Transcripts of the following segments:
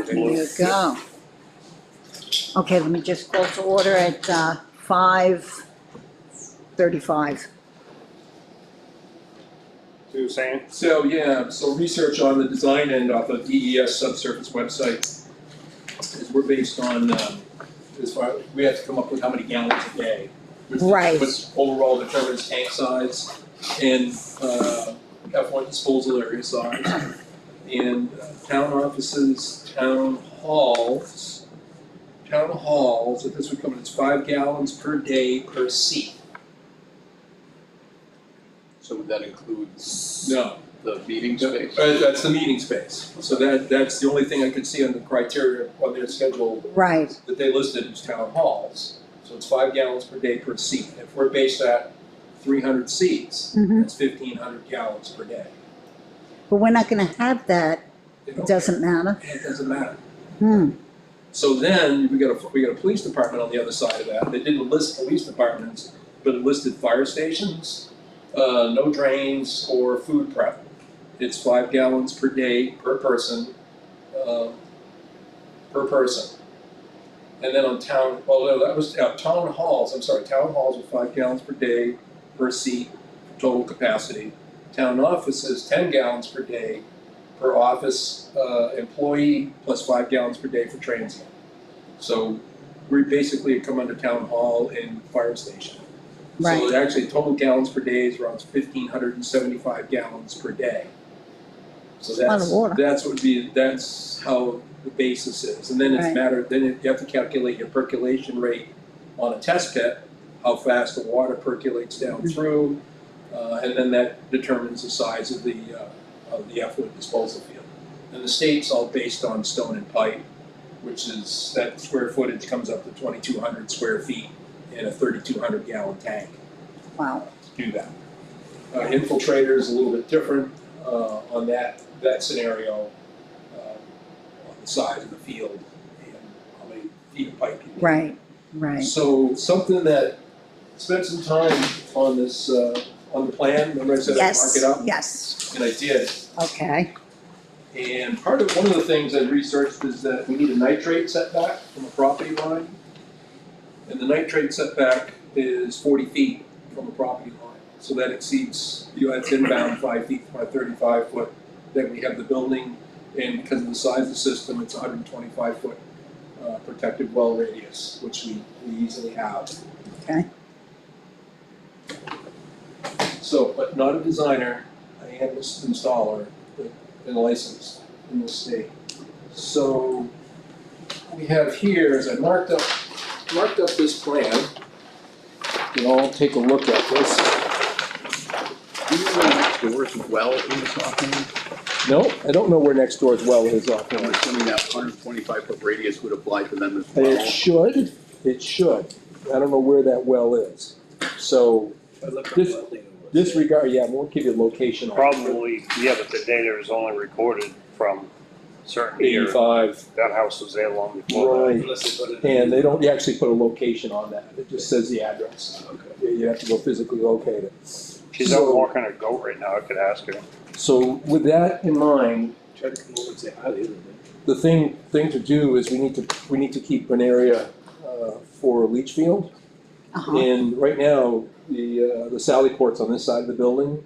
There you go. Okay, let me just call to order at 5:35. So you're saying? So, so research on the design end off of DES subsurface website is we're based on, as far, we have to come up with how many gallons a day. Right. Which overall determines tank size and F1 disposal area size. And town offices, town halls, if this would come in, it's 5 gallons per day per seat. So would that include No. the meeting space? That's the meeting space. So that's the only thing I could see on the criteria on their schedule Right. that they listed as town halls. So it's 5 gallons per day per seat. If we're based at 300 seats, Mhm. that's 1,500 gallons per day. But we're not going to have that. They It don't- doesn't matter. It doesn't matter. Hmm. So then we got a police department on the other side of that. They didn't list police departments, but it listed fire stations, no drains or food prep. It's 5 gallons per day per person, And then on town, well, no, that was town halls. Town halls are 5 gallons per day per seat, total capacity. Town offices, 10 gallons per day per office employee, plus 5 gallons per day for transient. So we basically come under town hall and fire station. Right. So actually, total gallons per day is around 1,575 gallons per day. So a lot of water. that's how the basis is. And then Right. then you have to calculate your percolation rate on a test pit, how fast the water percolates down through, and then that determines the size of the effluent disposal field. And the state's all based on stone and pipe, which is, that square footage comes up to 2,200 square feet in a 3,200 gallon tank Wow. to do that. Infiltrator is a little bit different on that scenario, on the size of the field and how many feet of pipe you need. Right. Right. So something that, spent some time on this, on the plan, remember I said I'd mark Yes. it up? Yes. And I did. Okay. And one of the things I researched is that we need a nitrate setback from a property line. And the nitrate setback is 40 feet from a property line. So that exceeds, that's inbound 5 feet from a 35 foot. Then we have the building, and because of the size of the system, it's 125 foot protected well radius, which we easily have. Okay. So, but not a designer, I am an installer, and licensed in the state. So we have here, as I marked up this plan, you all take a look at this. Do you know next door's well in this offhand? No, I don't know where next door's well is I'm offhand. assuming that 125 foot radius would apply to them as well. It should. I don't know where that well is. So disregard, we'll give you a location on it. Probably, yeah, but the data is only recorded from certain year. 85. That house was there long before that. Right, and they don't actually put a location on that, it just says the address. Okay. You have to go physically locate it. She's out walking a goat right now, I could ask her. So with that in mind, Try to come over and say hi to them. the thing to do is we need to keep an area for a leach field. Uh-huh. And right now, the Sally port's on this side of the building,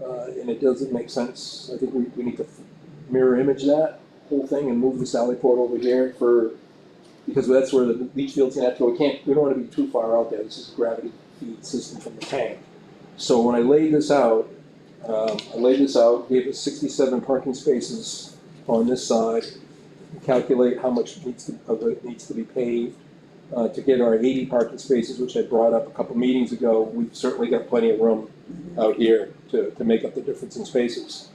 and it doesn't make sense. I think we need to mirror image that whole thing and move the Sally port over here because that's where the leach field's gonna have to go. We don't wanna be too far out there. This is a gravity feed system from the tank. So when I laid this out, gave us 67 parking spaces on this side, calculate how much of it needs to be paved. To get our 80 parking spaces, which I brought up a couple meetings ago, we've certainly got plenty of room out here to make up the difference in spaces.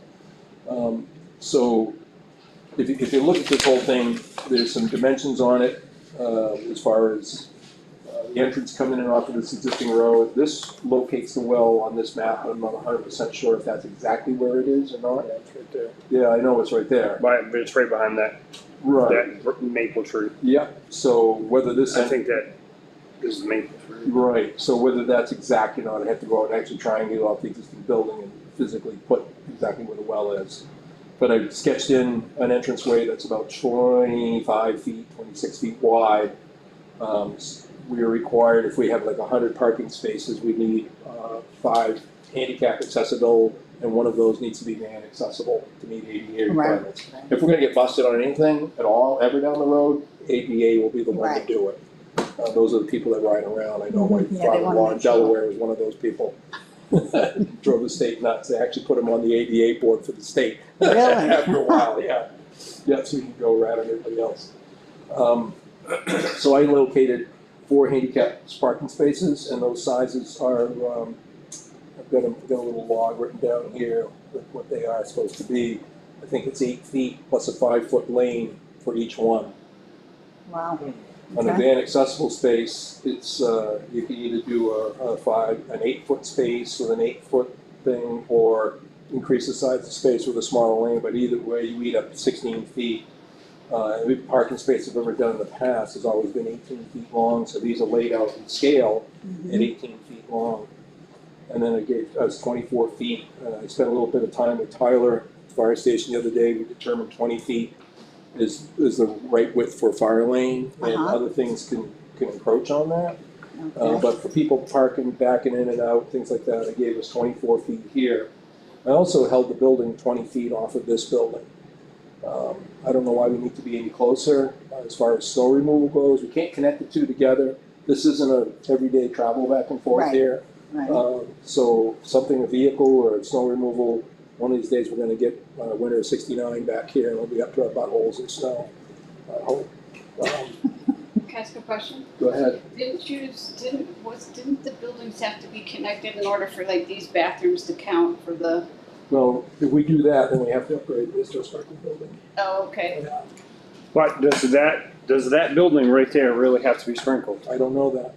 So if you look at this whole thing, there's some dimensions on it as far as the entrance coming in off of this existing road. This locates the well on this map. I'm not 100% sure if that's exactly where it is or not. Yeah, it's right there. Yeah, I know it's right there. But it's right behind that maple tree. Yeah, so whether this. I think that is the maple tree. Right, so whether that's exact or not, I have to go out and actually triangulate off the existing building and physically put exactly where the well is. but I sketched in an entranceway that's about 25 feet, 26 feet wide. We are required, if we have like 100 parking spaces, we need 5 handicap accessible, and one of those needs to be van accessible to meet ADA Right. requirements. If we're gonna get busted on anything at all, ever down the road, ADA will be the one to Right. do it. Those are the people that ride around. I know my Yeah, they wanna father-in-law in make sure. Delaware is one of those people. Drove the state nuts. They actually put him on the ADA board for the state. Really? After a while, yeah. Yeah, so you can go around everybody else. So I located 4 handicap parking spaces, and those sizes are, I've got a little log written down here with what they are supposed to be. I think it's 8 feet plus a 5-foot lane for each one. Wow. On a Okay. van accessible space, it's, you can either do an 8-foot space with an 8-foot thing, or increase the size of the space with a smaller lane, but either way, you eat up 16 feet. Every parking space I've ever done in the past has always been 18 feet long, so these are laid out in scale at 18 feet long. And then I gave us 24 feet. I spent a little bit of time with Tyler, fire station the other day. We determined 20 feet is the right width for a fire lane, and Uh-huh. other things can encroach on that. Okay. But for people parking, backing in and out, things like that, I gave us 24 feet here. I also held the building 20 feet off of this building. I don't know why we need to be any closer as far as snow removal goes. We can't connect the two together. This isn't a everyday travel back and forth Right. here. Right. So something, a vehicle or snow removal, one of these days we're gonna get winter of 69 back here, and we'll be up to our buttholes in snow, I hope. Can I ask a question? Go ahead. Didn't the buildings have to be connected in order for like these bathrooms to count for the, Well, if we do that, then we have to upgrade this to a sparkling building. oh, okay. But does that building right there really have to be sprinkled? I don't know that.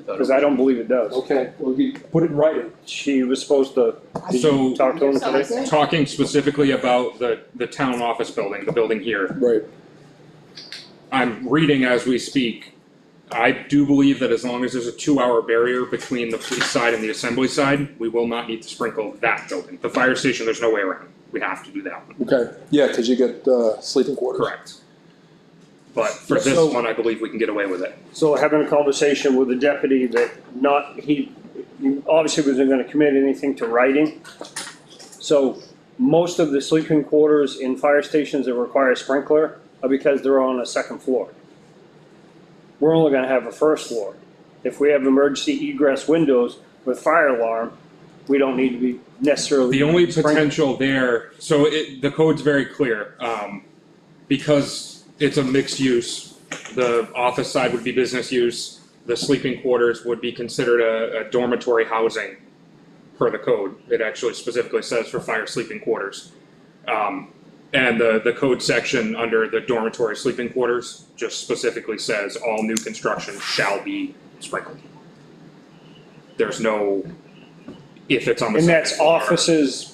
Because I don't believe it does. Okay, well, you put it in writing. She was supposed to, did you So, talk to him Sounds today? good. talking specifically about the town office building, the building here, Right. I'm reading as we speak. I do believe that as long as there's a 2-hour barrier between the police side and the assembly side, we will not need to sprinkle that building. The fire station, there's no way around. We have to do that one. Okay, yeah, because you get sleeping quarters. Correct. But for this So- one, I believe we can get away with it. So having a conversation with the deputy that he obviously wasn't gonna commit anything to writing. So most of the sleeping quarters in fire stations that require a sprinkler are because they're on a second floor. We're only gonna have a first floor. If we have emergency egress windows with fire alarm, we don't need to be necessarily. The only sprinkling. potential there, so the code's very clear, because it's a mixed use, the office side would be business use, the sleeping quarters would be considered a dormitory housing per the code. It actually specifically says for fire sleeping quarters. And the code section under the dormitory sleeping quarters just specifically says all new construction shall be sprinkled. There's no, if it's on the And second that's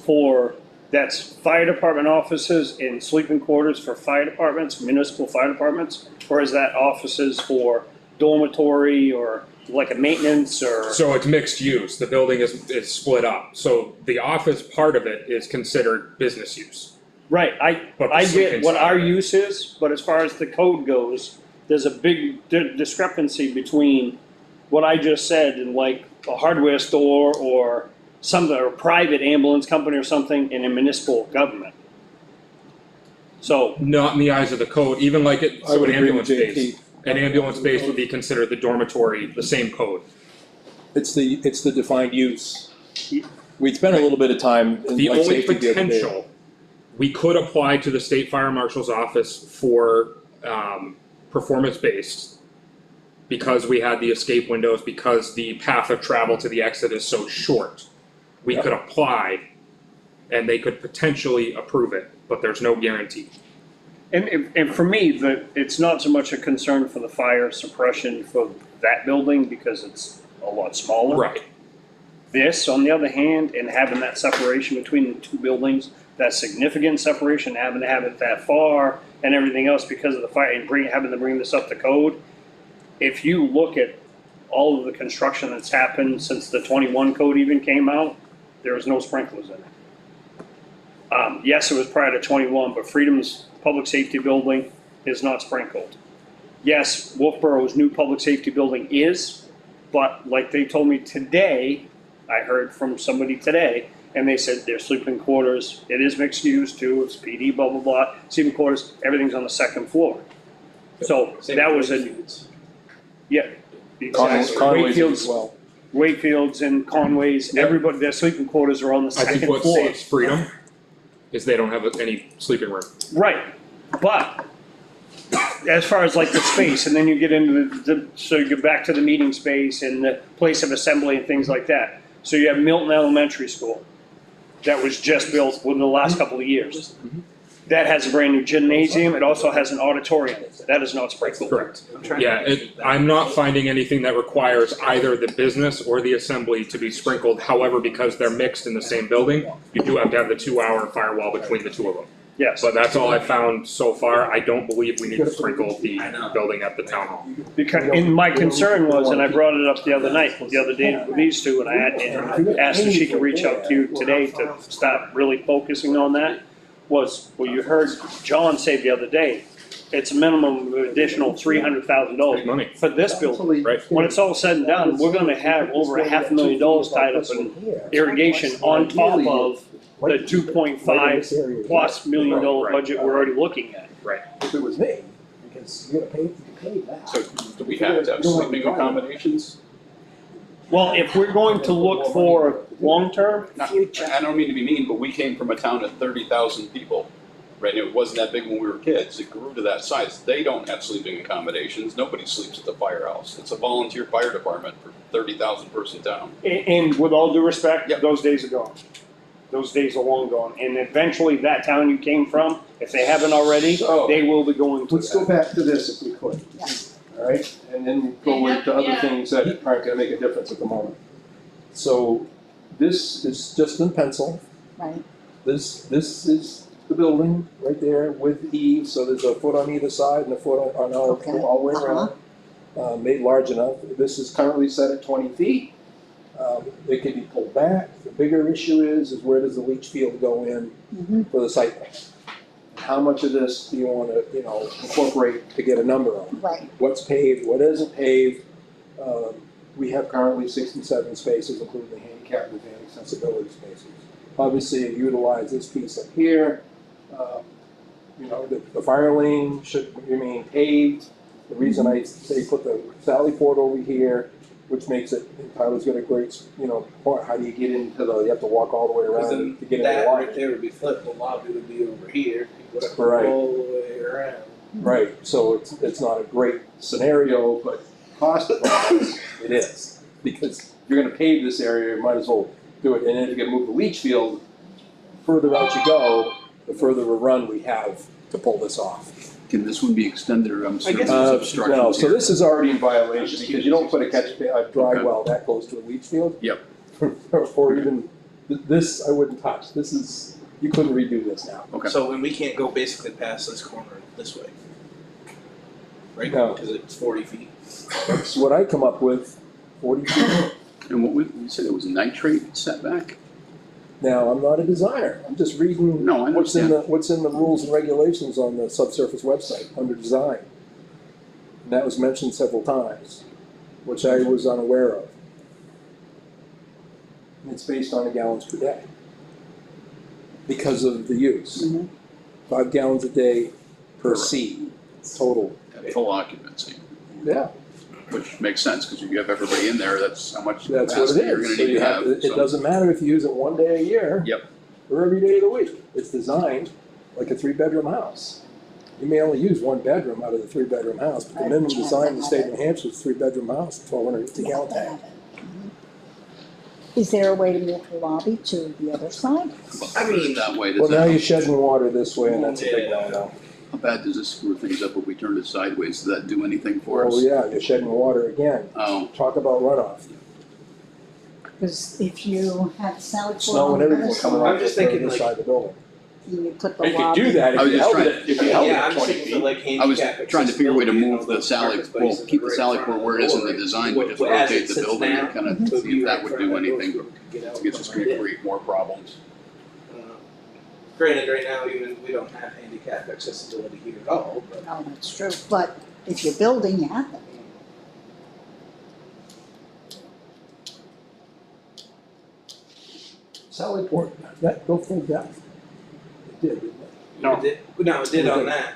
floor. that's fire department offices and sleeping quarters for fire departments, municipal fire departments? Or is that offices for dormitory or like a maintenance or? So it's mixed use, the building is split up, so the office part of it is considered business use. Right, But the I sleeping get what side our of it- use is, but as far as the code goes, there's a big discrepancy between what I just said and like a hardware store or something, or a private ambulance company or something in a municipal government. So, Not in the eyes of the code, even like it, I so would an agree with ambulance JT. base, an ambulance base would be considered the dormitory, the same code. It's the defined use. We spent a little bit of time in The life only safety the other day. potential, we could apply to the state fire marshal's office for, performance-based, because we had the escape windows, because the path of travel to the exit is so short. We could apply, and they could potentially approve it, but there's no guarantee. and for me, it's not so much a concern for the fire suppression for that building because it's a lot smaller. Right. This, on the other hand, and having that separation between the two buildings, that significant separation, having to have it that far and everything else because of the fire, and having to bring this up to code. If you look at all of the construction that's happened since the 21 code even came out, there's no sprinklers in it. Yes, it was prior to 21, but Freedom's public safety building is not sprinkled. Yes, Wolfborough's new public safety building is, but like they told me today, I heard from somebody today, and they said their sleeping quarters, it is mixed use too, it's PD, blah, blah, blah, sleeping quarters, everything's on the second floor. So that was yeah, exactly. Conway's as Wakefield's, well. Wakefield's and Conway's, everybody, their sleeping quarters are on the I think second what floor. saves Freedom is they don't have any sleeping room. Right, but as far as like the space, and then you get into so you get back to the meeting space and the place of assembly and things like that. So you have Milton Elementary School that was just built within the last couple of years. That has a brand new gymnasium, it also has an auditorium, that is not sprinkled. Correct. Yeah, I'm not finding anything that requires either the business or the assembly to be sprinkled. However, because they're mixed in the same building, you do have to have the 2-hour firewall between the two of them. Yes, But that's all I found so far. I don't believe we need to sprinkle the building at the town hall. because, and my concern was, and I brought it up the other day with these two, and I asked if she could reach out to you today to start really focusing on that, was, well, you heard John say the other day, it's a minimum of additional Big $300,000 money, for this building. right? When it's all said and done, we're gonna have over $500,000 tied up in irrigation on top of the 2.5 plus million dollar budget we're already looking at. If it was me, because you gotta pay that. So do we have to have sleeping accommodations? Well, if we're going to look for long-term, Not- I don't mean to be mean, but we came from a town of 30,000 people, right? And it wasn't that big when we were kids. It grew to that size. They don't have sleeping accommodations. Nobody sleeps at the firehouse. It's a volunteer fire department for 30,000 person town. and with all due respect, Yep. those days are gone. Those days are long gone, and eventually that town you came from, if they haven't already, So- they will be going to Let's go that. back to this if we could. All right, and then go into other things that aren't gonna make a difference at the moment. So this is just in pencil. Right. This is the building right there with eaves, so there's a foot on either side and a foot on Okay. all the way around. Made large enough. This is currently set at 20 feet. It can be pulled back. The bigger issue is where does the leach field go in Mhm. for the site plan? How much of this do you wanna, incorporate to get a number on? Right. What's paved, what isn't paved? We have currently 67 spaces, including the handicap and accessibility spaces. Obviously, you utilize this piece up here. The fire lane should remain paved. The reason I say put the Sally Port over here, which makes it, and Tyler's got a great, point, how do you get into you have to walk all the way Because around then to get into that the right line. there would be flipped, the lobby would be over here, you would have to Right. go all the way around. Right, so it's not a great scenario, but cost-wise, it is. Because if you're gonna pave this area, you might as well do it, and then if you can move the leach field, further out you go, the further a run we have to pull this off. Can this one be extended or I'm certain guess- there's No, obstructions so here? this is already in violation, because you don't put a dry Okay. well, that goes to a leach field. Yep. Or even, this I wouldn't touch, this is, you couldn't redo this now. Okay. So, and we can't go basically past this corner this way. Right, No. because it's 40 feet. That's what I come up with, 40 feet. And what we said it was nitrate setback? Now, I'm not a designer, I'm just reading No, I what's in the rules and regulations on the subsurface website, under design. And that was mentioned several times, which I was unaware of. And it's based on gallons per day. Because of the use. 5 gallons a day per seed, total. At full occupancy, Yeah, which makes sense because if you have everybody in there, that's how much that's what capacity it you're gonna is. So need you to have, have. it So- doesn't matter if you use it one day a year. Yep. Or every day of the week. It's designed like a 3-bedroom house. You may only use 1 bedroom out of the 3-bedroom house, but the minimum design in the state of New Hampshire is 3-bedroom house, 1,250 gallon tank. Is there a way to move the lobby to the other side? I mean, That way, Well, does now that, you're shedding water this way, and that's a big no-no. how bad does this screw things up if we turn it sideways? Does that do anything for Well, us? yeah, you're shedding water again. Oh, Talk about runoff. Because if you have Sally Port Snow on and the everything other coming side, off I'm just the thinking, other like- side of the building. you put the You could lobby. do that I if was you just held trying- it, if you held it yeah, at I'm just 20 thinking for feet. like I was handicap trying to figure a way to accessibility, move the those Sally, parking well, spaces keep are the right Sally in Port front where of it is the in the door. design, but just Well, as it rotate the sits building now, and kind it of would see be if right that in would front do of the door, anything. so we could get out It's just behind gonna it. create more problems. Granted, right now, even we don't have handicap accessibility here at all, but No, that's true, but if you're building, you have to. Sally Port, that go full depth. It did, didn't No. it did on that,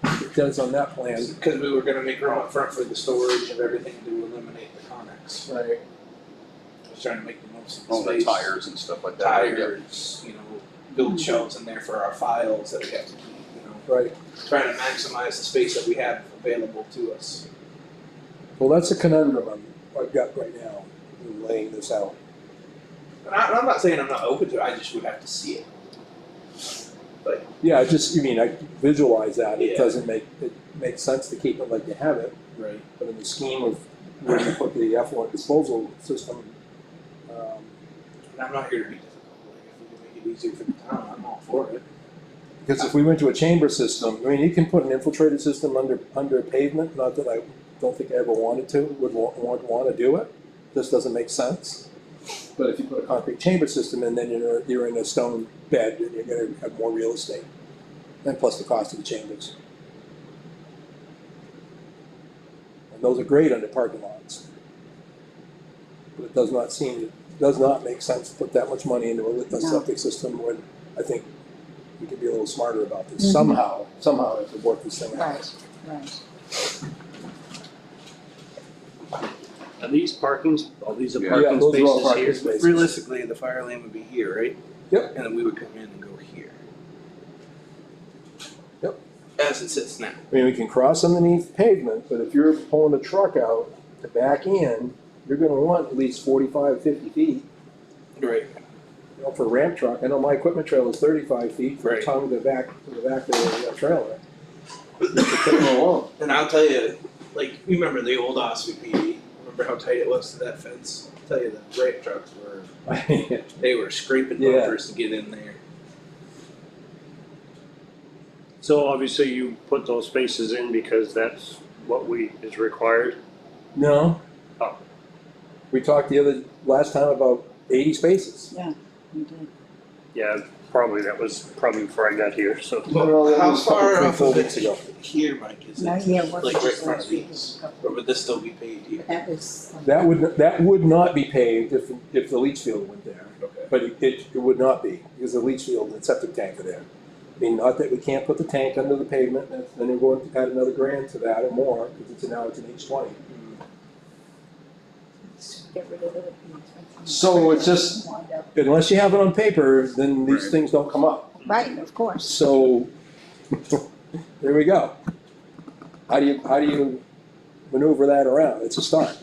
it? It does on that plan. because we were gonna make room up front for the storage of everything to eliminate the Connex. Right. I was trying to make the most of the All the space. tires and stuff like that. Yeah. Tires, build shelves in there for our files that we have to keep, Right. trying to maximize the space that we have available to us. Well, that's a conundrum I've got right now in laying this out. And I'm not saying I'm not open to it, I just would have to see it. Yeah, I visualize that. It Yeah. doesn't make, it makes sense to keep it like you have it, Right. but in the scheme of where you put the effluent disposal system, And I'm not here to be difficult, like, if we can make it easier for the town, I'm all for it. because if we went to a chamber system, I mean, you can put an infiltrated system under pavement, not that I don't think I ever wanted to, would want to do it. This doesn't make sense. But if you put a concrete chamber system in, then you're in a stone bed and you're gonna have more real estate. And plus the cost of the chambers. And those are great under parking lots. But it does not make sense to put that much money into a septic system when I think we could be a little smarter about this. Mhm. Somehow I have to work this thing out. Right, right. Are these parkings, all these are Yeah. Yeah, parking those are all spaces parking here? spaces. Realistically, the fire lane would be here, right? Yep. And then we would come in and go here. Yep. As it sits now. I mean, we can cross underneath pavement, but if you're pulling a truck out to back in, you're gonna want at least 45, 50 feet. Right. You know, for a ramp truck, I know my equipment trailer is 35 feet for a Right. tongue to the back of the trailer. Just to take them along. And I'll tell you, like, you remember the old Osby PD? Remember how tight it was to that fence? I'll tell you, the ramp trucks they were scraping Yeah. bumpers to get in there. So obviously you put those spaces in because that's what is required? No. Oh. We talked last time about 80 spaces. We did. Yeah, that was probably before I got here, so. No, that How was probably far 3, off 4 of weeks it ago. here, Mike, is No, it? yeah, it wasn't Like right just in front last of week, it these? was a couple. Or would this still be paid here? That was. That would not be paved if the leach field went there. Okay. But it would not be, because the leach field and septic tank are there. I mean, not that we can't put the tank under the pavement, then we're going to add another $1,000 to that or more, because now it's an H20. Get rid of it. So it's just- Unless you have it on paper, then these Right. things don't come up. Right, of course. So, there we go. How do you maneuver that around? It's a start.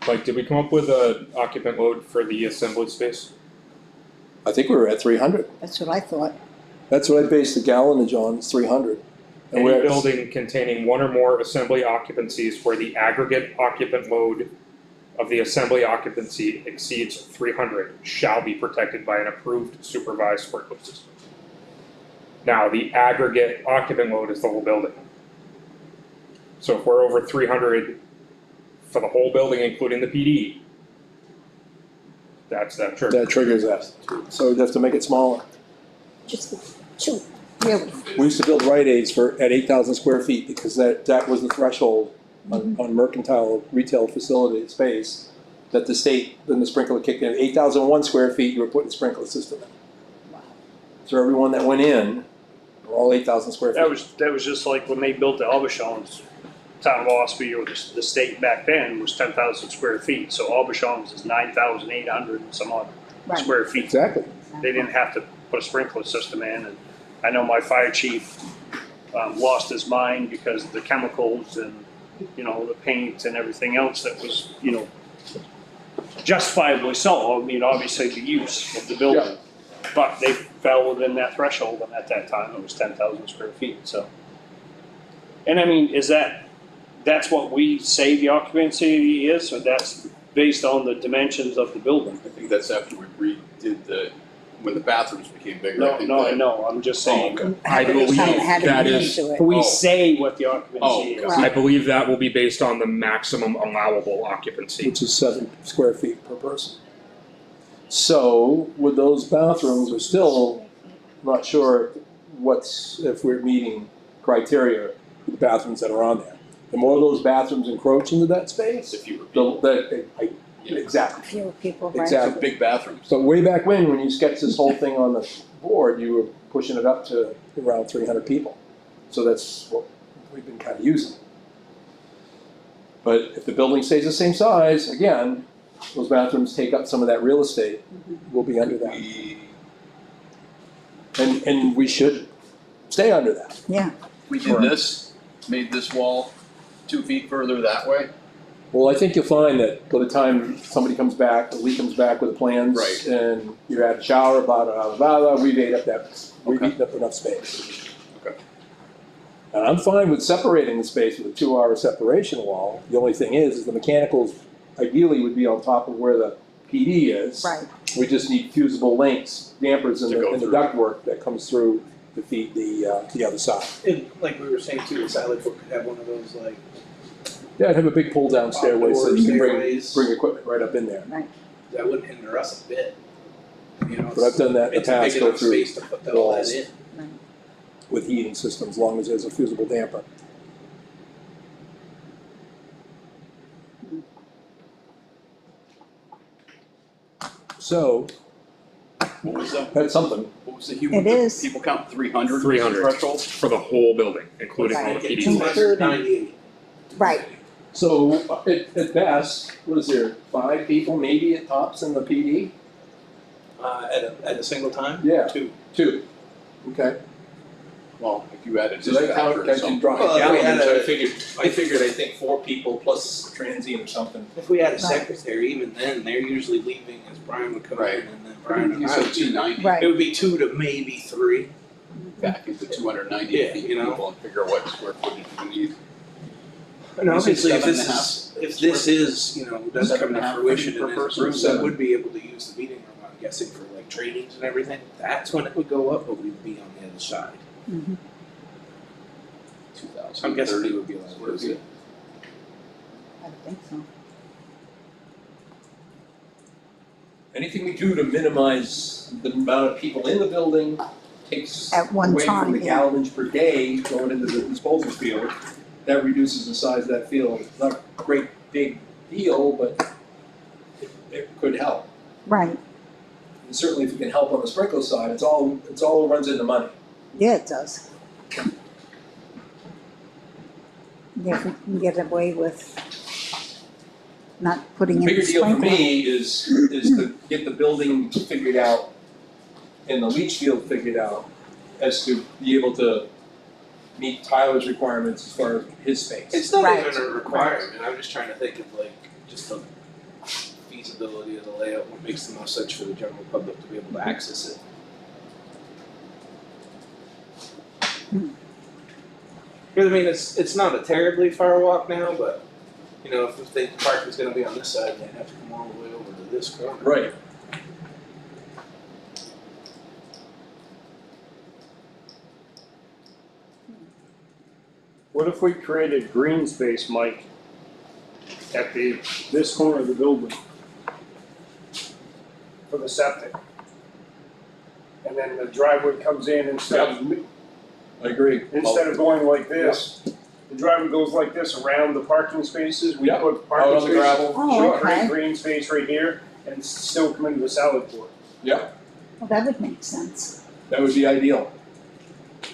Like, did we come up with a occupant load for the assembly space? I think we were at 300. That's what I thought. That's what I based the gallonage on, is 300. And Any we're at- building containing one or more assembly occupancies where the aggregate occupant load of the assembly occupancy exceeds 300 shall be protected by an approved supervised sprinkler system. Now, the aggregate occupant load is the whole building. So if we're over 300 for the whole building, including the PD, that trigger. That triggers that. So we'd have to make it smaller. Just two, really. We used to build Rite Aids at 8,000 square feet because that was the threshold on mercantile retail facility space that the state, then the sprinkler kicked in. 8,001 square feet, you were putting a sprinkler system in. Wow. So everyone that went in, were all 8,000 square feet. That was just like when they built the Aubuchon's, town of Ospey, or the state back then was 10,000 square feet. So Aubuchon's is 9,800 and some odd Right. square feet. Exactly. They didn't have to put a sprinkler system in, and I know my fire chief lost his mind because of the chemicals and, the paint and everything else that was, justifiably so. I mean, obviously the use of the building. But they fell within that threshold, and at that time it was 10,000 square feet, so. And I mean, that's what we say the occupancy is, or that's based on the dimensions of the building? I think that's after we redid when the bathrooms became bigger. No, I think no, I that- know, I'm just saying. Oh, okay. I believe Had to that be is, into it. We Oh. say what the occupancy Oh, is. okay. I believe that will be based on the maximum allowable occupancy. Which is 7 square feet per person. So with those bathrooms, we're still not sure if we're meeting criteria for the bathrooms that are on there. The more those bathrooms encroach into that space, If you were, exactly, Fewer people, right? exactly. it's big bathrooms. So way back when you sketched this whole thing on the board, you were pushing it up to around 300 people. So that's what we've been kind of using. But if the building stays the same size, again, those bathrooms take up some of that real estate, we'll be under that. And we should stay under that. Yeah, We did this, made this wall 2 feet further that way. Well, I think you'll find that by the time somebody comes back, Lee comes back with the plans, Right. and you're at a shower, blah, blah, blah, blah, we've Okay. eaten up enough space. Okay. And I'm fine with separating the space with a 2-hour separation wall. The only thing is the mechanicals ideally would be on top of where the PD is. right. We just need fusible links, dampers in To go the through. ductwork that comes through to feed the other side. And like we were saying too, the Sally Port could have one of those like Yeah, I'd have a big pull down stairway so you can stairways. bring equipment right up in there. That wouldn't hinder us a bit. You know, But I've done that in the it's a past, big go enough through space to put all that walls. in. With heating systems, as long as there's a fusible damper. So, What was the, that's something. what was the human, It is. people count 300? 300 Threshold? for the whole building, including all the Right. PD. 298. Right. So, at best, what is there, 5 people maybe at tops in the PD? At a single time? Yeah. 2. 2. Okay. Well, if you added So that dispatcher count, or that can something. drop Well, it down, if we had so a- I figured, I think 4 people plus transient or something. If we had a Right. secretary, even then, they're usually leaving as Brian would come in, Right. and then Brian and You I said would do. 290, Right. It would be 2 to maybe 3. back into 290 Yeah, feet you know. people and figure what square footage we need. And You said obviously, if 7.5 this is, does come to 7.5 fruition per and person? it's that would be able to use the meeting room, I'm guessing, for like trainings and everything, that's when it would go up, but we'd be on the other side. Mhm. 2,000. I'm guessing we would be allowed to square use feet. it. I think so. Anything we do to minimize the amount of people in the building takes At one away time, from the yeah. gallonage per day going into the disposal field. That reduces the size of that field. It's not a great big deal, but it could help. Right. And certainly if you can help on the sprinkler side, it's all runs into money. Yeah, it does. Yeah, if we can get away with not putting The in the bigger deal for sprinkler. me is to get the building figured out and the leach field figured out as to be able to meet Tyler's requirements as far as his space. It's not Right. even a requirement, I'm just trying to think of like, just the feasibility of the layout, what makes the most sense for the general public to be able to access it. Because I mean, it's not a terribly far walk now, but, if the park was gonna be on this side, they'd have to come all the way over to this corner. Right. What if we created green space, Mike, at this corner of the building? For the septic? And then the driveway comes in instead I agree. of going like this, the driveway goes like this around the parking spaces, we Yep. put Out parking on the spaces. gravel. Oh, We okay. create green space right here and still come into the salad port. Yeah, Well, that would make sense. that would be ideal.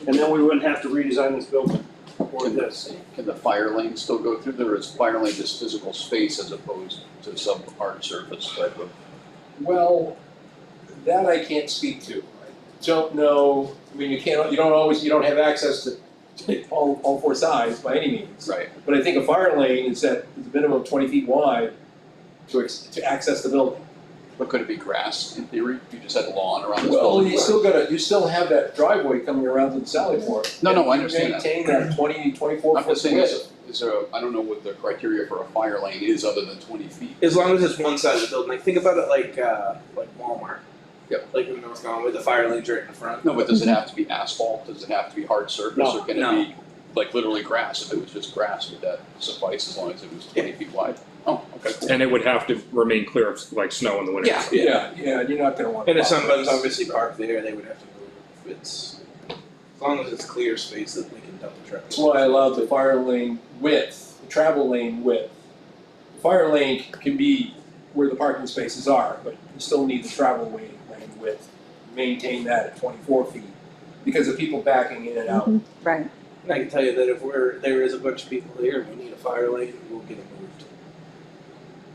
And then we wouldn't have to redesign this building or Can this. Can the fire lane still go through there, or is fire lane just physical space as opposed to some hard surface type of? Well, that I can't speak to. I don't know, I mean, you don't have access to all 4 sides by any means. Right. But I think a fire lane is at the minimum 20 feet wide to access the building. But could it be grass in theory? You just had lawn around this Well, building? you still have that driveway coming around to the Sally Port. No, I understand that. Maintain that 24 I'm foot just saying, width. is there I don't know what the criteria for a fire lane is other than 20 feet. As long as it's one side of the building, like think about it like Walmart. Yep. Like in North Carolina with the fire lanes right in the front. No, but does it have to be asphalt? Does it have to be hard surface, No, or can no. it be like literally grass, if it was just grass, would that suffice as long as it was 20 feet wide? Oh, okay, cool. And it would have to remain clear of like snow in the winter. Yeah. Yeah, you're not gonna want. And if somebody's obviously parked there, they would have to move. It's, as long as it's clear space that we can dump the truck. That's why I love the fire lane width, the travel lane width. The fire lane can be where the parking spaces are, but you still need the travel lane width. Maintain that at 24 feet because of people backing in and out. Right, And I can tell you that if there is a bunch of people here and we need a fire lane, we'll get it moved.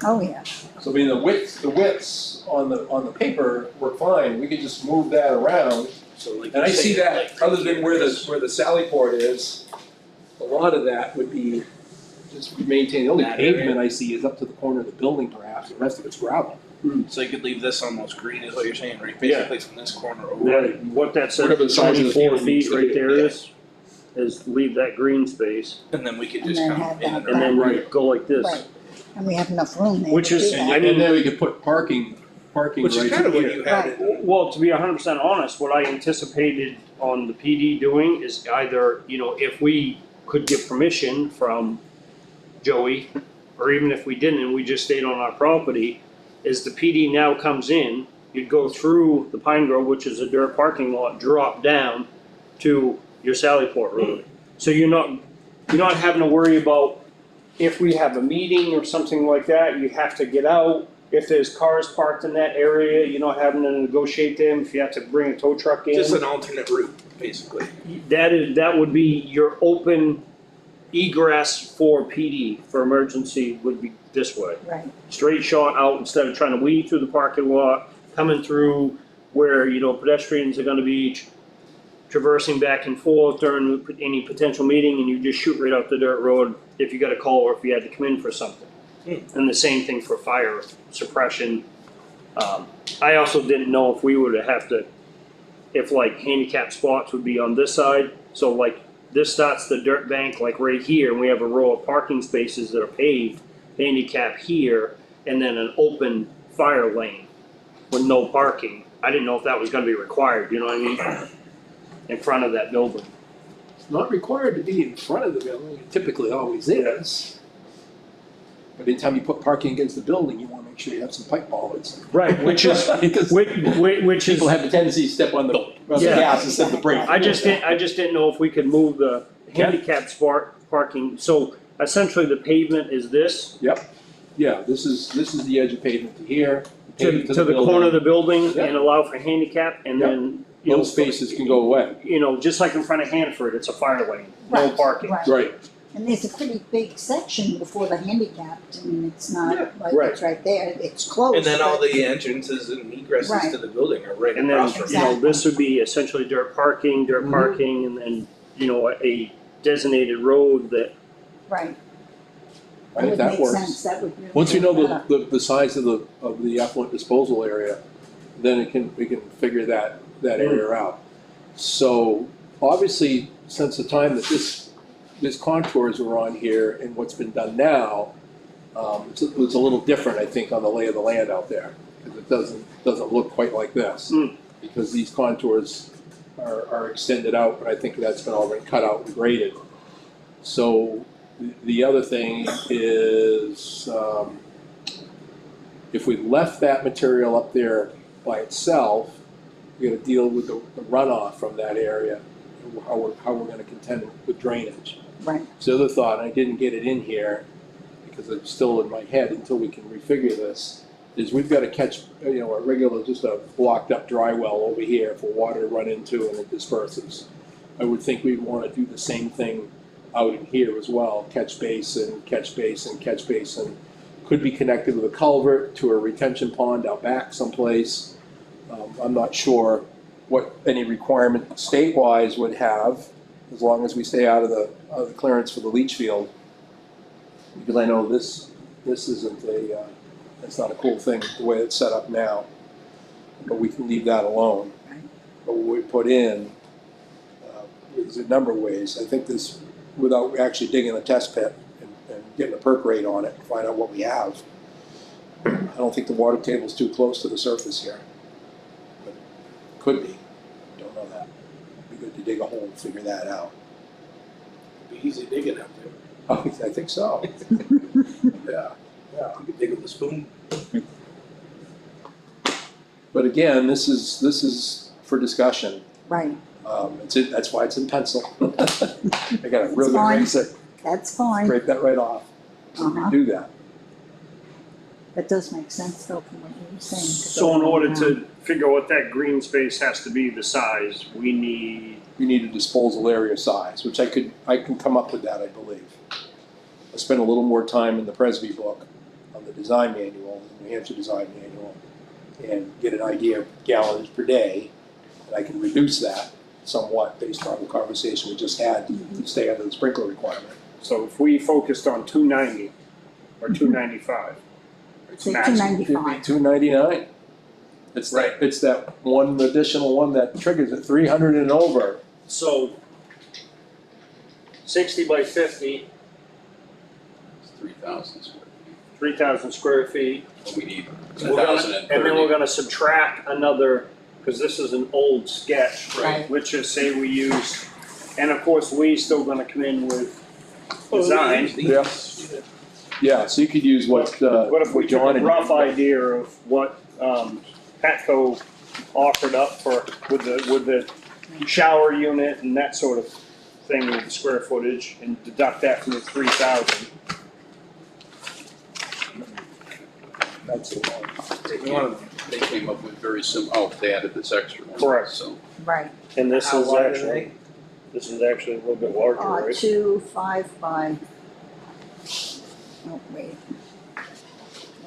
oh, yeah, So I mean, the widths on the paper were fine. We could just move that around. So like. And I you say, see that, like, other than where the Sally port is, a lot of that would be just maintained. The only That area. pavement I see is up to the corner of the building perhaps, the rest of it's gravel. So you could leave this almost green is what you're saying, right? Yeah. Basically from this corner over. That, what that says, Whatever the size of the 24 field feet needs to right be. there Yeah. is leave that green space, And then we could And just then come have in that and and then Right. go like this. right. And we have enough room there Which to is- do I that. mean- And then we could put parking Which right is kind of what here. you had in Well, to be 100% honest, what I anticipated on the PD doing is either, if we could get permission from Joey, or even if we didn't and we just stayed on our property, is the PD now comes in, you'd go through the Pine Grove, which is a dirt parking lot, drop down to your Sallyport Road. So you're not having to worry about if we have a meeting or something like that, you have to get out. If there's cars parked in that area, you're not having to negotiate them. If you have to bring a tow truck in, just an alternate route, basically. that would be your open egress for PD, for emergency, would be this way. Right, Straight shot out instead of trying to weave through the parking lot, coming through where, pedestrians are gonna be traversing back and forth during any potential meeting, and you just shoot right out the dirt road if you got a call or if you had to come in for something. And the same thing for fire suppression. I also didn't know if we would have to, if like handicap spots would be on this side, so like this starts the dirt bank like right here, and we have a row of parking spaces that are paved, handicap here, and then an open fire lane with no parking. I didn't know if that was gonna be required, you know what I mean? In front of that building. It's not required to be in front of the building, it typically always is. But anytime you put parking against the building, you wanna make sure you have some pipe bollards. Right, which is, Because which is, people have a tendency to step on the Yeah. gas instead of the brake. I just didn't know if we could move the handicap parking, so essentially the pavement is this, Yeah, this is the edge of pavement to here. to pavement the corner of the building Yeah. and allow for handicap, and then, Those spaces can go away. just like in front of Hanford, it's a fire lane, no Right, parking. right. Right. And there's a pretty big section before the handicapped, I mean, it's not like Right. it's right there, it's close. And then all but- the entrances and egresses Right. to the building are right And then, across from Exactly. this would be essentially dirt parking, Mhm. and then, a designated road that, Right. I think that would works. make sense, that would really. Once we know work better. the size of the effluent disposal area, then we can figure that area out. So obviously, since the time that this contours were on here and what's been done now, it's a little different, I think, on the lay of the land out there. Because it doesn't look quite like this. Mm. Because these contours are extended out, but I think that's been already cut out and graded. So the other thing is, if we left that material up there by itself, we gotta deal with the runoff from that area, and how we're gonna contend with drainage. Right, So the other thought, and I didn't get it in here, because it's still in my head until we can refigure this, is we've gotta catch, a regular, just a blocked up dry well over here for water to run into and it disperses. I would think we'd wanna do the same thing out in here as well, catch basin, catch basin, catch basin. Could be connected with a culvert to a retention pond out back someplace. I'm not sure what any requirement state-wise would have, as long as we stay out of the clearance for the leach field. Because I know this isn't it's not a cool thing, the way it's set up now. But we can leave that alone. Right. But what we put in, there's a number of ways. I think this, without actually digging a test pit and getting a perk rate on it, to find out what we have. I don't think the water table's too close to the surface here. But could be, don't know that. It'd be good to dig a hole and figure that out. Be easy digging out there. Oh, I think so. Yeah, yeah. You could dig with a spoon. But again, this is for discussion. Right, That's why it's in pencil. I got a real good fine. eraser, that's fine. scrape that right off. Uh-huh. Do that. That does make sense though from what you were saying. So in order to figure out what that green space has to be, the size, we need, You need a disposal area size, which I can come up with that, I believe. I spent a little more time in the Presby book on the design manual, the New Hampshire design manual, and get an idea of gallons per day. And I can reduce that somewhat based on the conversation we just had to stay under the sprinkler requirement. so if we focused on 290 or 295. It's Say maximum. It'd be 295. $299. It's that one additional one that triggers it, 300 and over. So 60 by 50, It's 3,000 square feet. 3,000 square feet. But we need We're gonna- 1,030. And then we're gonna subtract another, because this is an old sketch. Right. Let's just say we use, and of course, we still gonna come in with design. Yeah. Yeah, so you could use what What if we took John a and rough idea of what Petco offered up for, with the shower unit and that sort of thing with the square footage, and deduct that from the 3,000? That's the one. They came up with very they added this extra one. Correct. So Right, And this How is wide are actually, they? this is actually a little bit larger, right? 2, 5 by, oh, wait.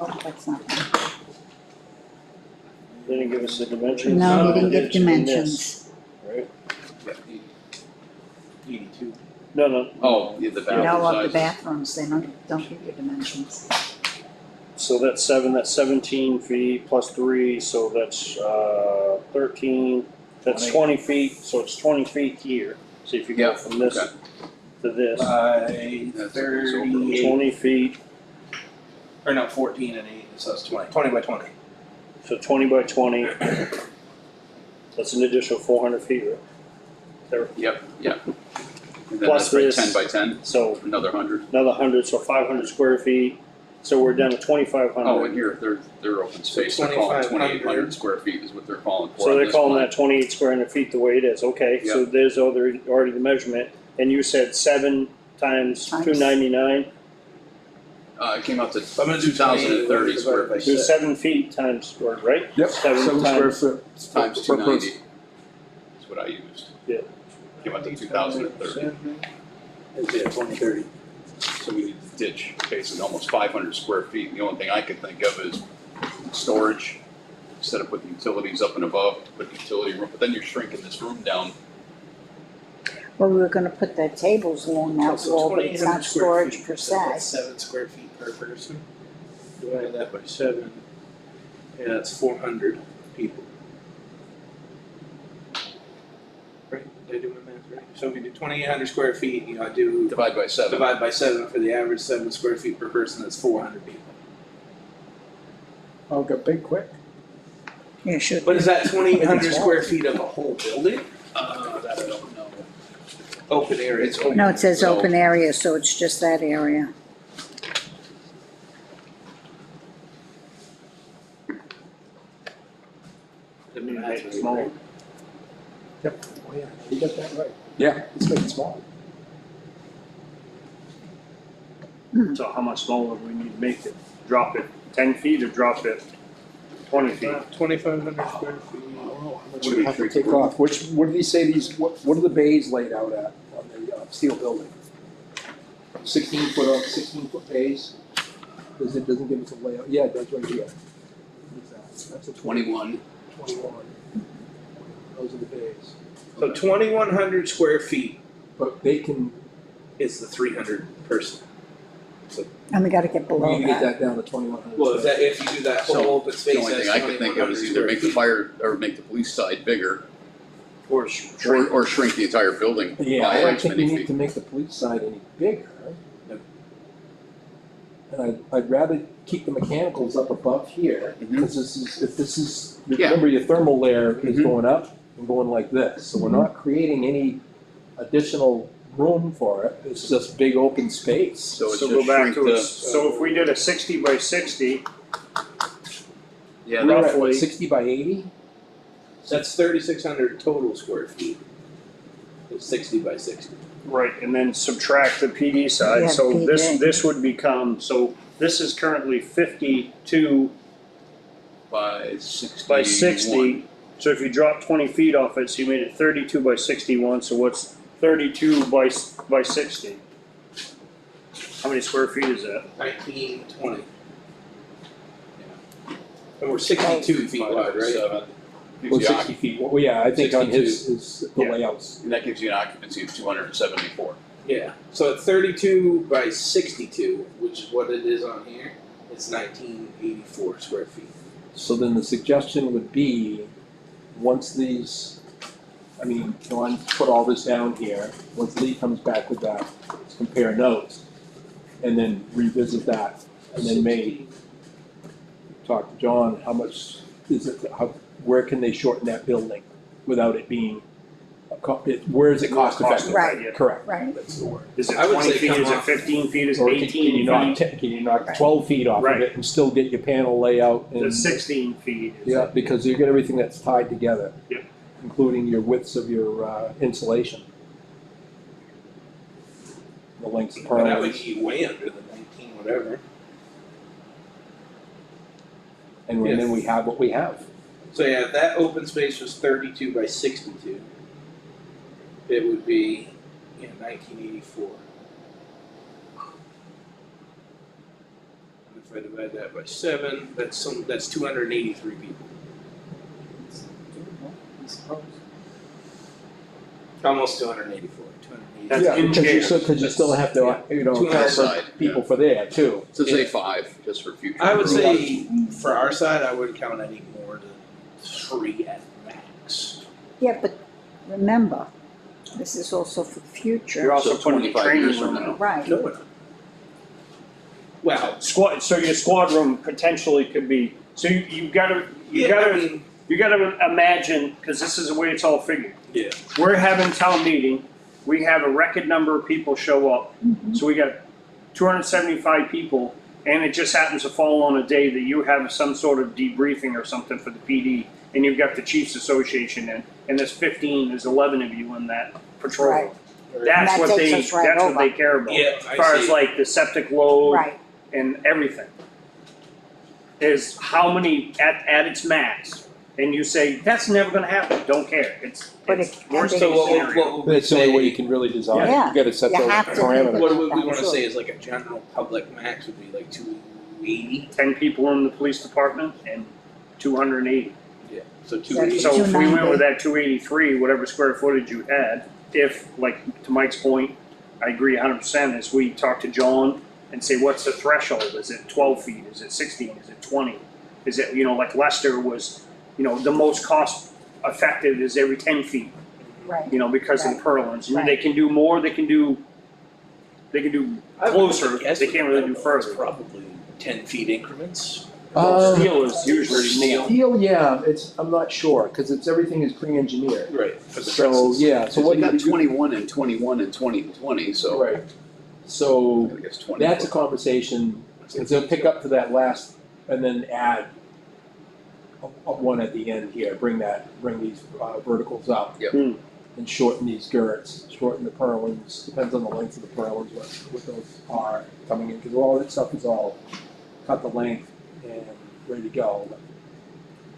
No, that's not one. Didn't give us the dimensions. No, he didn't give It's in dimensions. this, Right? 82. No, Oh, yeah, the bathroom No, of the sizes. bathrooms, they don't give you dimensions. so that's 17 feet plus 3, so that's 13, that's 20 feet, so it's 20 feet here. See if you go Yeah, from this okay. to this, By That's 38, 20 feet, or no, 14 and 8, so it's 20. 20 by 20. so 20 by 20. That's an additional 400 feet, right? There, Yep. And then Plus that's right, this. 10 by 10, so another 100. another 100, so 500 square feet, so we're down to 2,500. Oh, and here, their open space, they're calling 2,800 square feet is what they're calling for So on they're this calling plan. that 28 square feet the way it is, okay, so there's already the measurement, and you said 7 times Times. 299, It came out to I'm gonna do 2,030 square by feet. there's 7 feet times, or, right? Yep, 7 7 square times, foot. Times per person. 290. That's what I used. Yeah. Came out to 2,030. It's, yeah, 20, 30. So we need to ditch basically almost 500 square feet. The only thing I could think of is storage. Instead of putting utilities up and above, put utility room, but then you're shrinking this room down. Well, we were gonna put the tables along that So wall, but it's 2,800 not square storage feet, per so that's se. 7 square feet per person. Divide that by 7. Yeah, that's 400 people. Right? Did I do my math right? So we do 2,800 square feet, you know, I do Divide by 7. divide by 7 for the average 7 square feet per person, that's 400 people. Oh, got big quick. Yeah, should. But is that 2,800 small. square feet of a whole building? That I don't know. Open area. It's open. No, it says So- open area, so it's just that area. Make it smaller. Yep. Oh, yeah, you got that right. Yeah, let's make it small. So how much smaller do we need to make it? Drop it 10 feet or drop it 20 feet? 2,500 square feet. What do we have to take off? What did he say what are the bays laid out at on the steel building? 16 foot bays? It doesn't give us a layout. Yeah, it does right here. What is that? That's a 21. 21. Those are the bays. So 2,100 square feet But they can, is the 300 person. And we gotta get we below need to get that. that down to 2,100. Well, if that, if you do that whole So, open space, The only that's thing I could think of is 2,100 either make the square fire, or make the police side bigger, Or shrink? or shrink the entire building Yeah, by I don't X think we many need feet. to make the police side any bigger. No. And I'd rather keep the mechanicals up above here, Mhm. because this is, Yeah. remember your thermal layer is Mhm. going up and going like this, so we're not creating any additional room for it, it's just big open space. So it's So just go back shrink to, the, so if we did a 60 by 60, yeah, We're at, roughly- what, 60 by 80? That's 3,600 total square feet. It's 60 by 60. right, and then subtract the PD side, Yeah, so this, PD. this would become, so this is currently 52 by 61. by 60. So if you drop 20 feet off it, so you made it 32 by 61, so what's 32 by 60? How many square feet is that? 1920. And we're 62 feet wide, right? Well, Gives you 60 feet, well, yeah, I think on his, 62. his, the Yeah. layouts. and that gives you an occupancy of 274. Yeah. So at 32 by 62, which is what it is on here, it's 1984 square feet. So then the suggestion would be, once these, I mean, John put all this down here, once Lee comes back with that, let's compare notes, and then revisit that, and then may talk to John, how much is it, how, where can they shorten that building without it being, where is it cost effective? Right. Yeah. Correct. Right. That's the word. Is it I would 20 say feet, come is it off. 15 feet, is it Or 18 can you knock, feet? can you knock Right. 12 feet off of Right. it and still get your panel layout and? The 16 feet. Is Yeah, it? because you get everything that's tied together. Yep. Including your widths of your insulation. The lengths of But that would purlins, be way under the 19 whatever. and then we have what we have. So yeah, if that open space was 32 by 62, it would be 1984. And if I divide that by 7, that's 283 people. Almost 284. 283. That's Yeah, in because you chairs. still, because you still have to, you know, Two account for outside, people for there too. So say 5, just for future. I would growth. say for our side, I wouldn't count any more than 3 at max. Yeah, but remember, this is also for the You're future. also So putting a 25 training years from room now. in. Right. No, we're not. Well, Squad, so your squad room potentially could be, so you gotta, I mean, you gotta imagine, cause this is the way it's all figured. yeah. We're having town meeting, we have a record number of people show up, Mhm. so we got 275 people, and it just happens to fall on a day that you have some sort of debriefing or something for the PD, and you've got the Chiefs Association in, and there's 15, there's 11 of you in that patrol. Right. That's And what that they, takes us right that's what over. they care about. Yeah, As far I as see. like the septic load Right, and everything. Is how many at its max, and you say, that's never gonna happen, don't care, it's But it's it- worst and case they- scenario. what would we That's the only way you say? can really design it. Yeah. You gotta set You those have to. parameters. What we That's want to true. say is like a general public max would be like 280. 10 people in the police department and 280. Yeah. So That's 280. So if we went 290. with that 283, whatever square footage you had, if, like, to Mike's point, I agree 100%, is we talk to John and say, what's the threshold? Is it 12 feet? Is it 16? Is it 20? Is it, like Leicester was, the most cost effective is every 10 feet, right. because of the purlins. And Right. they can do more, they can do I would closer, guess they can't really do it's further. Probably 10 feet increments. Steel is usually nailed. Steel, yeah, I'm not sure, cause everything is pre-engineered. Right. For the So, trusses. yeah, so So what we do got you? 21 and 21 and 20 and 20, so Right. So, I guess 20. that's a conversation, cause they'll pick up to that last, and then add a one at the end here, bring these verticals up. Yep. Hmm. And shorten these girts, shorten the purlins, depends on the length of the purlins, what those are coming in, cause all that stuff is all cut the length and ready to go.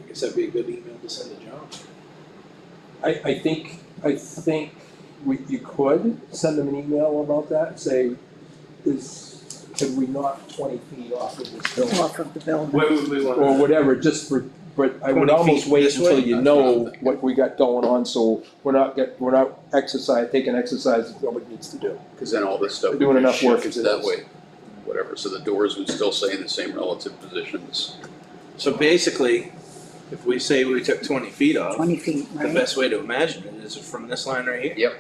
I guess that'd be a good email to send to John. I think you could send them an email about that, say, could we knock 20 feet off of this building? Off of the building. Where would we want? Or whatever, just for, but I would 20 almost feet wait this until way? you That's what I'm know thinking. what we got going on, so we're not taking exercise that nobody needs to do. Because then all this stuff We're doing would be enough work shifted as it that is. way. Whatever, so the doors would still stay in the same relative positions. So basically, if we say we took 20 feet off, 20 feet, the right? best way to imagine it is from this line right here. Yep.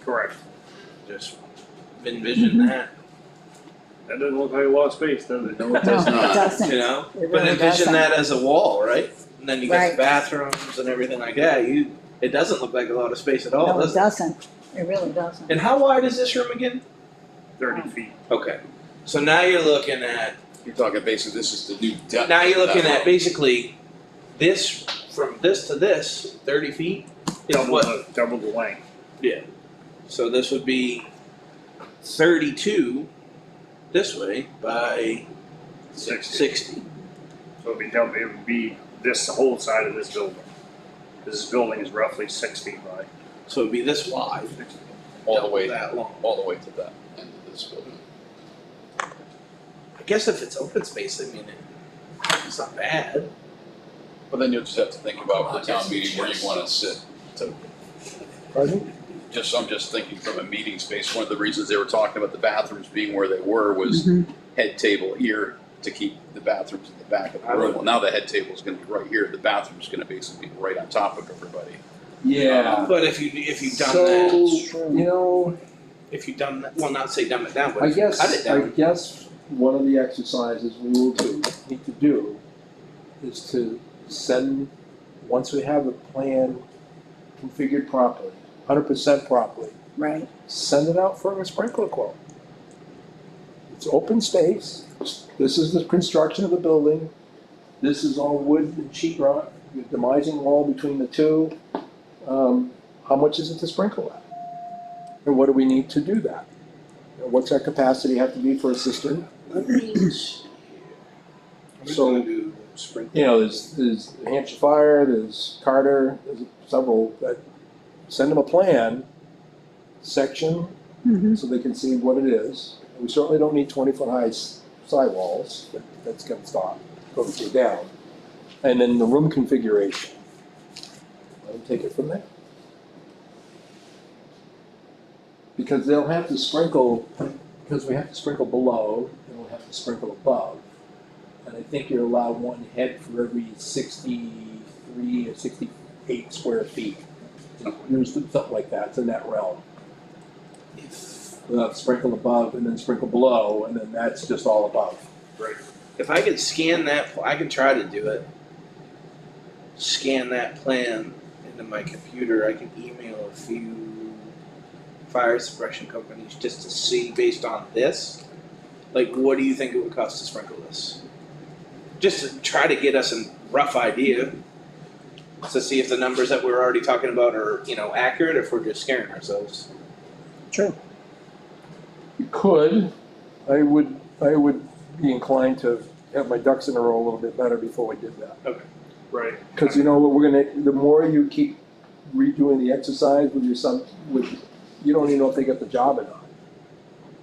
Correct. Just envision that, That doesn't look like a lot of space, does it? No, it No, does it not. doesn't. you know? It But really envision doesn't. that as a wall, right? And then you got Right. the bathrooms and everything like that. It doesn't look like a lot of space at all, No, it does it? doesn't. It really doesn't. And how wide is this room again? 30 feet. Okay. So now you're looking at, You're talking basically, this is the new depth. now you're of that looking at road. basically this, from this to this, 30 feet? Is what? Double the length. So this would be 32 this way by 60. So it'd be double, it would be this whole side of this building. This building is roughly 6 feet wide. So it'd be this wide, All the way, that long. all the way to that end of this building. I guess if it's open space, I mean, it's not bad. But then you'll just have to think about the town meeting where you wanna sit. To, Pardon? I'm just thinking from a meeting space, one of the reasons they were talking about the bathrooms being where they were was Mhm. head table here to keep the bathrooms in the back of the room. Well, now the head table is gonna be right here, the bathroom's gonna basically be right on top of everybody. Yeah. But if you've done So, that, you know, if you've done that, well, not say dumb it down, but I if you cut it guess, down. one of the exercises we will need to do is to send, once we have the plan configured properly, 100% properly, Right. send it out for a sprinkler quote. It's open space, this is the construction of the building, this is all wood and sheet rock, you're demising wall between the two. How much is it to sprinkle that? And what do we need to do that? And what's our capacity have to be for a cistern? Let me see. I'm just So- gonna do sprinkler. You know, there's Hampshire Fire, there's Carter, there's several that send them a plan, section, Mhm. so they can see what it is. And we certainly don't need 20-foot high sidewalls, that's gonna stop, go down. And then the room configuration. Let them take it from there. Because they'll have to sprinkle, because we have to sprinkle below, and we'll have to sprinkle above. And I think you're allowed one head for every 63 or 68 square feet. Something like that, it's in that realm. We'll have to sprinkle above and then sprinkle below, and then that's just all above. If I could scan that, I can try to do it. Scan that plan into my computer, I can email a few fire suppression companies just to see based on this, like what do you think it would cost to sprinkle this? Just to try to get us a rough idea, to see if the numbers that we're already talking about are, accurate, or if we're just scaring ourselves. Sure. You could, I would be inclined to have my ducks in a row a little bit better before we did that. Right. Because you know what, the more you keep redoing the exercise with your son, you don't even know if they get the job or not.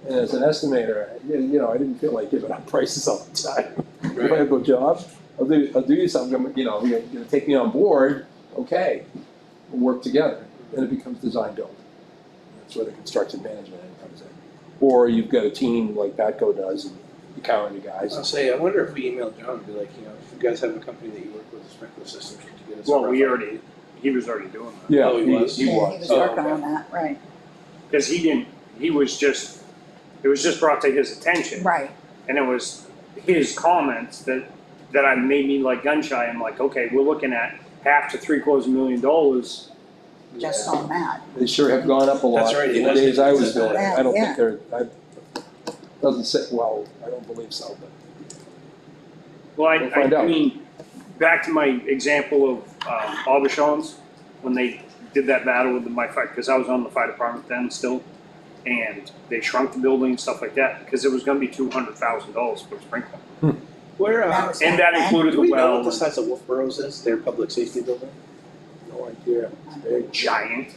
And as an estimator, I didn't feel like giving out prices all the time. If I have no job, I'll do you something, you're gonna take me on board, okay, we'll work together, then it becomes design build. That's where the construction management end comes in. Or you've got a team like Batco does, and you count on you guys. I'll say, I wonder if we email John and be like, if you guys have a company that you work with, a sprinkler system, could you get us a Well, rough idea? he was already doing that. Yeah, Oh, he was? he Yeah, was. he was Oh, working okay. on that, right. Because it was just brought to his attention. Right. And it was his comments that made me like gun shy. I'm like, okay, we're looking at half to $750,000. Just on that. They sure have gone up a lot. That's right, The he was- days I was doing it, I don't Yeah. think doesn't sit well, I don't believe so, but. Well, We'll find I out. mean, back to my example of Aubuchon's, when they did that battle with my fire, because I was on the fire department then still, and they shrunk the building and stuff like that, because it was gonna be $200,000 for sprinkler. Where, That was And that back then. included do the we know well, what the size of Wolfborough's is, their public safety building? No idea, it's big, giant.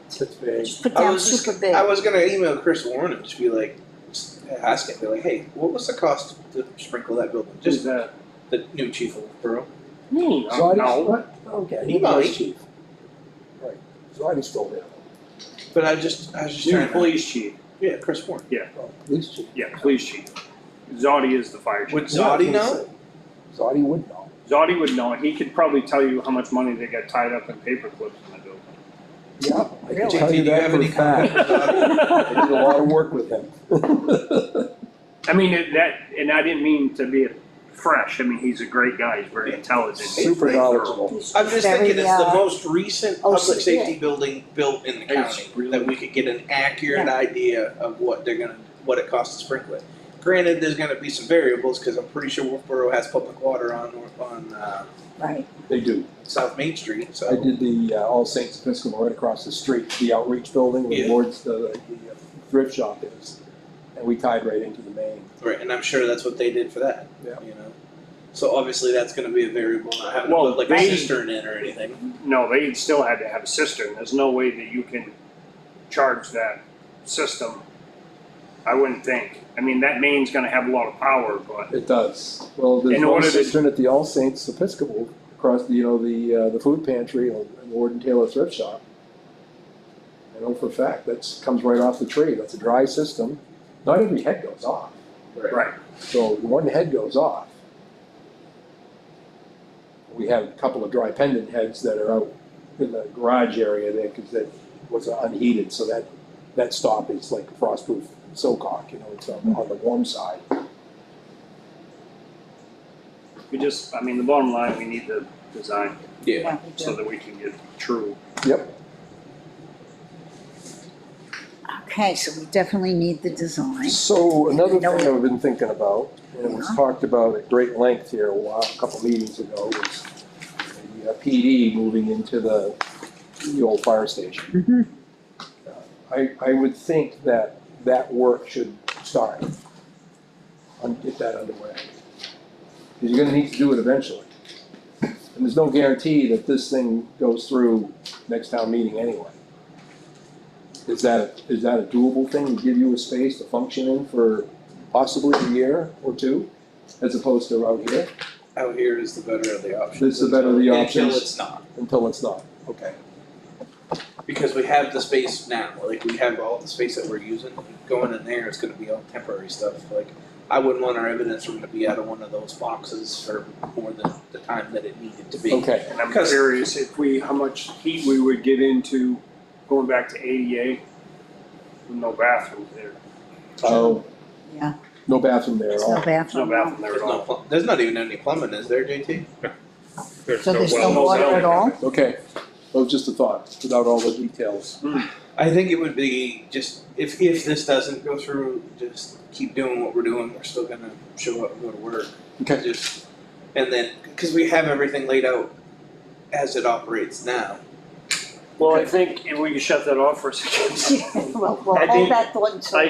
it's big. Just put I down was just- super big. I was gonna email Chris Warren and just be like, just ask him, be like, hey, what was the cost to sprinkle that building? Just Just the new chief of Wolfboro. Zodi's, no. what? Okay, He he was might. chief. Right, Zodi's still there, But I was just New trying to, police chief. yeah, Chris Warren. oh, police chief. Yeah, police chief. Zodi is the fire chief. Would Zodi know? Zodi would know. Zodi would know. He could probably tell you how much money they got tied up in paper clips in the building. Yeah, I can Really? tell JT, you do you that have for a any comment fact. on I did a lot of work with him. I mean, and I didn't mean to be a fresh. I mean, he's a great guy, he's very intelligent. Super knowledgeable. I'm just Very, thinking it's the uh, most recent public OCD. safety building built in the It's county, really- that we could get an accurate idea of what it costs to sprinkle it. Granted, there's gonna be some variables, cause I'm pretty sure Wolfboro has public water on Right, They do. South Main Street, so. I did the All Saints Episcopal right across the street, the outreach building where Yeah. the boards, the thrift shop is. And we tied right into the main. Right, and I'm sure that's what they did for that, Yeah. you know? So obviously that's gonna be a variable, not having to Well, put like they- a cistern in or anything. No, they still had to have a cistern, there's no way that you can charge that system, I wouldn't think. I mean, that main's gonna have a lot of power, but It does. Well, there's In one order to- cistern at the All Saints Episcopal across the, the food pantry and Warden Taylor thrift shop. I know for a fact, that's, comes right off the tree. That's a dry system. Not every head goes off. right, So one head goes off. We have a couple of dry pendant heads that are out in the garage area there because that was unheated, so that stop is like a frostproof Silcock, you know, it's on the warm side. we just, I mean, the bottom line, we need the design Yeah. yeah, we so do. that we can get true. Yep. Okay, so we definitely need the design. So another No. thing I've been thinking about, and it was Yeah. talked about at great length here a couple meetings ago, was the PD moving into the old fire station. Mhm. I would think that work should start, get that underway. Because you're gonna need to do it eventually. And there's no guarantee that this thing goes through next town meeting anyway. Is that a doable thing, to give you a space to function in for possibly a year or two, as opposed to out here, Out here is the better of the options. This is the better of the options. Until it's not. until it's not? Okay. Because we have the space now, like we have all the space that we're using, going in there, it's gonna be all temporary stuff, like, I wouldn't want our evidence room to be out of one of those boxes for more than the time that it needed to be. Okay, And I'm Because- curious how much heat we would get into going back to ADA with no bathrooms there. oh, Yeah, no bathroom there at there's all. no There's bathroom. no bathroom there There's at no, all. there's not even any plumbing, is there, JT? There's So no there's no well. water at all? Okay, well, just a thought, without all the details. I think it would be just, if this doesn't go through, just keep doing what we're doing, we're still gonna show up and go to work. Okay, Just, and then, cause we have everything laid out as it operates now. Well, I think if we can shut that off for a second. Well, we'll I hold think- that thought until. I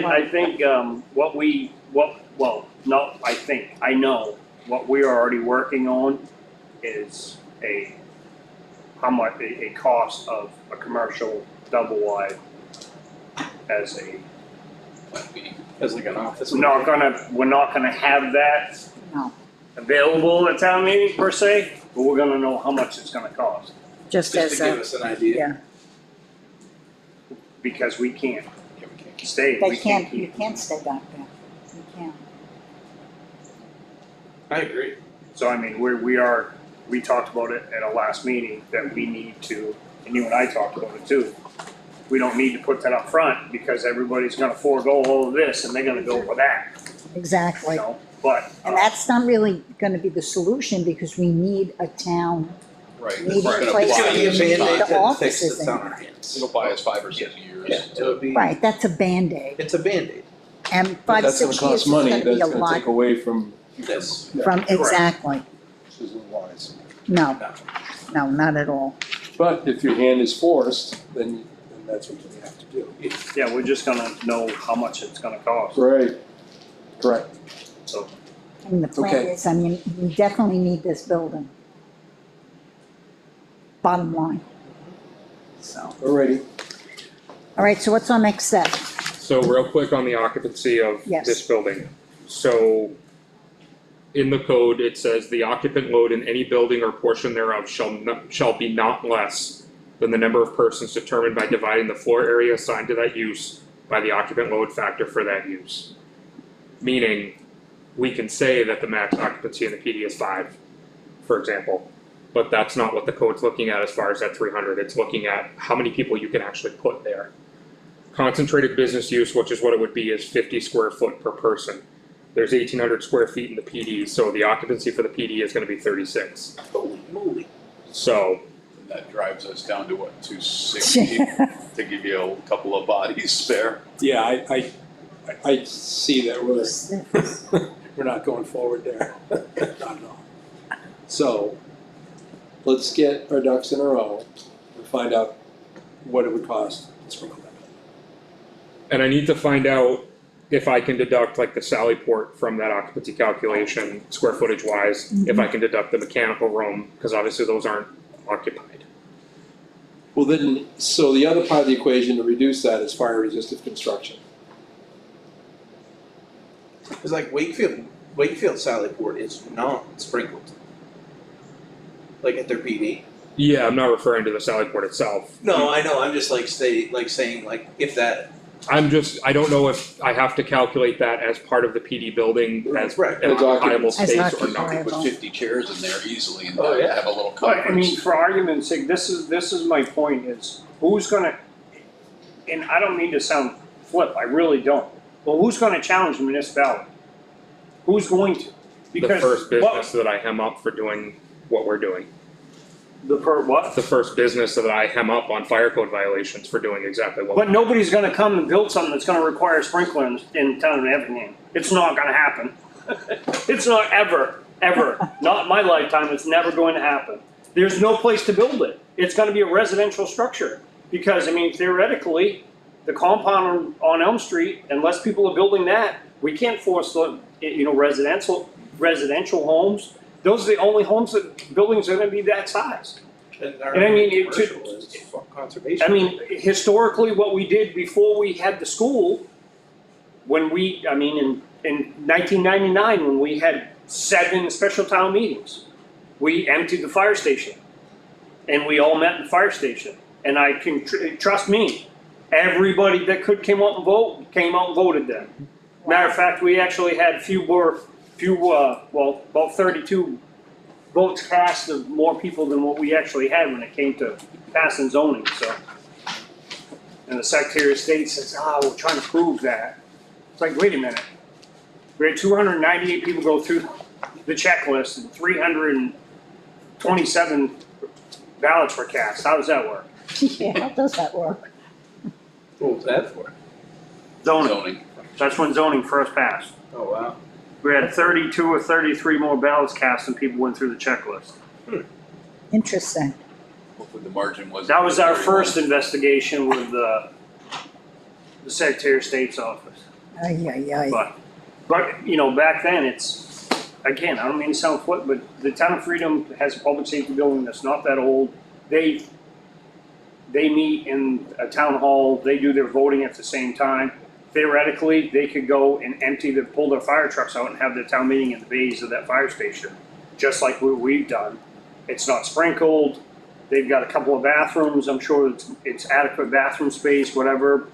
think, I know, what we are already working on is a cost of a commercial double wide as a, Might be, as like an office. we're not gonna have that No, available at town meeting per se, but we're gonna know how much it's gonna cost, just Just as to give a, us an idea. yeah, because we can't Yeah, we can't keep- stay, they we can't can't, you keep. can't stay back there. You can't. I agree. So I mean, we talked about it at our last meeting, that we need to, and you and I talked about it too. We don't need to put that up front because everybody's gonna forego all of this and they're gonna go for that, you Exactly. know, but. And that's not really gonna be the solution because we need a town. Right. Need It's a gonna place It's buy gonna be a us to- Band-Aid The time. to fix offices that's in on our hands. It'll buy us 5 or 6 years. Yeah, it'll be, Right, that's a Band-Aid. it's a Band-Aid, And But 5, that's 6 gonna years cost is money, gonna be that's a gonna lot take away from, this, from, exactly. this isn't wise. No, no. no, not at all. But if your hand is forced, then that's what you have to do. Yeah, we're just gonna know how much it's gonna cost, Right, correct. so. And the plan Okay. is, I mean, we definitely need this building. Bottom line. So, Alrighty, all right, so what's our next step? So real quick on the occupancy of Yes. this building. So in the code, it says the occupant load in any building or portion thereof shall be not less than the number of persons determined by dividing the floor area assigned to that use by the occupant load factor for that use. Meaning, we can say that the max occupancy in the PD is 5, for example, but that's not what the code's looking at as far as that 300. It's looking at how many people you can actually put there. Concentrated business use, which is what it would be, is 50 square foot per person. There's 1,800 square feet in the PD, so the occupancy for the PD is gonna be 36. Holy moly. So, And that drives us down to what, 260, to give you a couple of bodies spare. Yeah, I see that we're not going forward there. Not at all. So, let's get our ducks in a row and find out what it would cost to sprinkle that. and I need to find out if I can deduct like the Sally port from that occupancy calculation, square footage wise, if I can deduct the mechanical room, because obviously those aren't occupied. Well, then, so the other part of the equation to reduce that is fire resistant construction. It's like Wakefield Sallyport is not sprinkled. Like at their PD. Yeah, I'm not referring to the Sally port itself. No, I know, I'm just saying if that. I don't know if I have to calculate that as part of the PD building as Right. an As occupiable occupancy. space As or not. occupiable. Put 50 chairs in there easily and Oh, yeah. have a little But, I mean, conference. for argument's sake, this is my point is, who's gonna, and I don't mean to sound flip, I really don't, but who's gonna challenge the municipality? Who's going to? The Because first business that I hem up for doing what we're doing. what? The first business that I hem up on fire code violations for doing exactly what. But nobody's gonna come and build something that's gonna require sprinklers in town of Effingham. It's not gonna happen. It's not ever, not in my lifetime, it's never going to happen. There's no place to build it. It's gonna be a residential structure. Because, I mean, theoretically, the compound on Elm Street, unless people are building that, we can't force the, residential homes. Those are the only homes that, buildings are gonna be that size. And And I mean, commercial is conservation. I mean, historically, what we did before we had the school, in 1999, when we had 7 special town meetings, we emptied the fire station. And we all met in the fire station. And I can, trust me, everybody that came out and voted then. Matter of fact, we actually had about 32 votes cast of more people than what we actually had when it came to passing zoning, so. And the Secretary of State says, we're trying to prove that. It's like, wait a minute. We had 298 people go through the checklist and 327 ballots were cast. How does that work? Yeah, how does that work? What was that for? Zoning. Zoning. That's when zoning first passed. Oh, wow. We had 32 or 33 more ballots cast than people went through the checklist. Interesting. Hopefully the margin was. That was our first investigation with the Secretary of State's office. Ay, ay, ay. But back then, it's, again, I don't mean to sound flip, but the Town of Freedom has a public safety building that's not that old. They meet in a town hall, they do their voting at the same time. Theoretically, they could go and pull their fire trucks out and have their town meeting in the bays of that fire station, just like what we've done. It's not sprinkled, they've got a couple of bathrooms, I'm sure it's adequate bathroom space, whatever,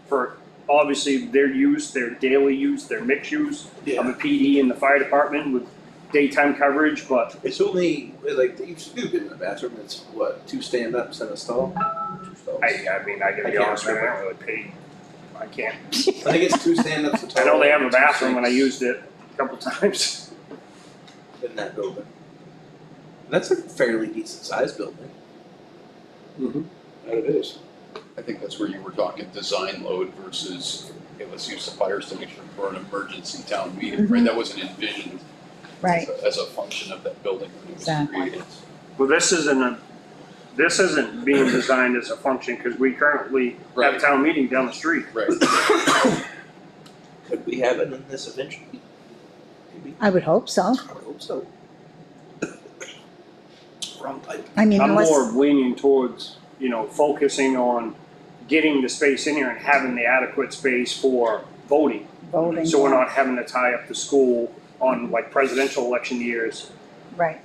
for obviously their use, their daily use, their mixed use of the PD and the fire department with daytime coverage, but It's only, like, you should do good in the bathroom, it's what, 2 stand-ups and a stall? 2 stalls. I gotta be I can't honest with you, I remember. don't really pay, I can't. I think it's 2 stand-ups, a I tall. know they have a 2 bathroom and I sinks used it a couple times. in that building. That's a fairly decent sized building. Mm-hmm. That it is. I think that's where you were talking design load versus, hey, let's use the fire station for an emergency town meeting, right? That wasn't envisioned Right, as a function of that building when it was Exactly. created. Well, this isn't being designed as a function, because we currently have a Right. town meeting down the street. Right. Could we have it in this eventually? Maybe. I would hope so. I would hope so. Wrong pipe. I mean, I'm unless, more leaning towards, focusing on getting the space in here and having the adequate space for voting. voting. So we're not having to tie up the school on like presidential election years. Right,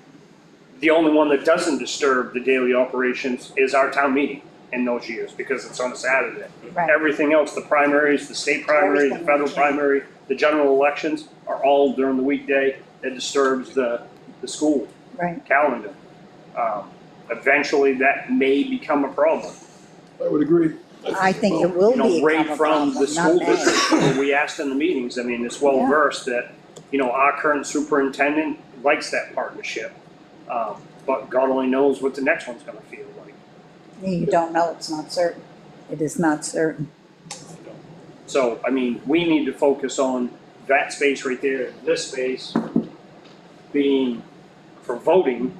The only one that doesn't disturb the daily operations is our town meeting in those years, because it's on a Saturday. right, Everything else, the primaries, the state primary, the Everything, federal yeah. primary, the general elections are all during the weekday. It disturbs the school right. calendar. Eventually, that may become a problem. I would agree. I think it will be Right a from problem, the school not bad. district, we asked in the meetings, I mean, it's well Yeah. versed that our current superintendent likes that partnership. But God only knows what the next one's gonna feel like. You don't know, it's not certain. It is not certain. So, I mean, we need to focus on that space right there, this space being for voting